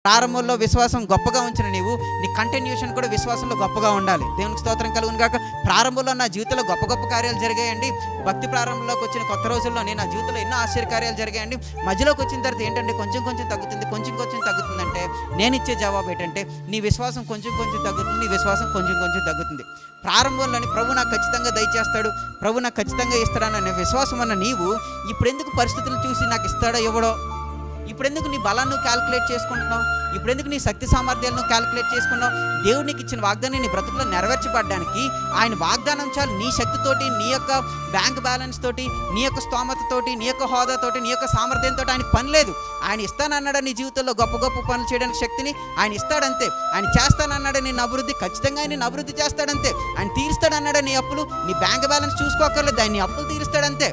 ప్రారంభంలో విశ్వాసం గొప్పగా ఉంచిన నీవు నీ కంటిన్యూషన్ కూడా విశ్వాసంలో గొప్పగా ఉండాలి. దేవునికి స్తోత్రం కలుగును గాక. ప్రారంభంలో నా జీవితంలో గొప్ప గొప్ప కార్యాలు జరిగాయండి. భక్తి ప్రారంభంలోకి వచ్చిన కొత్త రోజుల్లో నా జీవితంలో ఎన్నో ఆశ్చర్యకార్యాలు జరిగాయండి. మధ్యలోకి వచ్చిన తర్వాత ఏంటంటే కొంచెం కొంచెం తగ్గుతుంది, కొంచెం కొంచెం తగ్గుతుందంటే నేను ఇచ్చే జవాబు ఏంటంటే నీ విశ్వాసం కొంచెం కొంచెం తగ్గుతుంది, నీ విశ్వాసం కొంచెం కొంచెం తగ్గుతుంది. ప్రారంభంలోని ప్రభు నాకు ఖచ్చితంగా దయచేస్తాడు, ప్రభు నాకు ఖచ్చితంగా ఇస్తాడన్న విశ్వాసం అన్న నీవు ఇప్పుడెందుకు పరిస్థితులు చూసి నాకు ఇస్తాడో ఇవ్వడో, ఇప్పుడెందుకు నీ బలాన్ని క్యాలిక్యులేట్ చేసుకుంటున్నావు, ఇప్పుడెందుకు నీ శక్తి సామర్థ్యాలను క్యాలిక్యులేట్ చేసుకున్నావు? దేవుడు నీకు ఇచ్చిన వాగ్దానం నీ బ్రతుకులో నెరవేర్చబడ్డానికి ఆయన వాగ్దానం చాలు. నీ శక్తితోటి, నీ యొక్క బ్యాంక్ బ్యాలెన్స్ తోటి, నీ యొక్క స్తోమతతోటి, నీ యొక్క హోదాతోటి, నీ యొక్క సామర్థ్యంతో ఆయన పని లేదు. ఆయన ఇస్తానన్నాడు నీ జీవితంలో గొప్ప గొప్ప పనులు చేయడానికి శక్తిని ఆయన ఇస్తాడంతే. ఆయన చేస్తానన్నాడు నేను అభివృద్ధి, ఖచ్చితంగా ఆయన అభివృద్ధి చేస్తాడంతే. ఆయన తీరుస్తాడన్నాడు నీ అప్పులు, నీ బ్యాంక్ బ్యాలెన్స్ చూసుకోకర్లేదు, ఆయన నీ అప్పులు తీరుస్తాడంతే.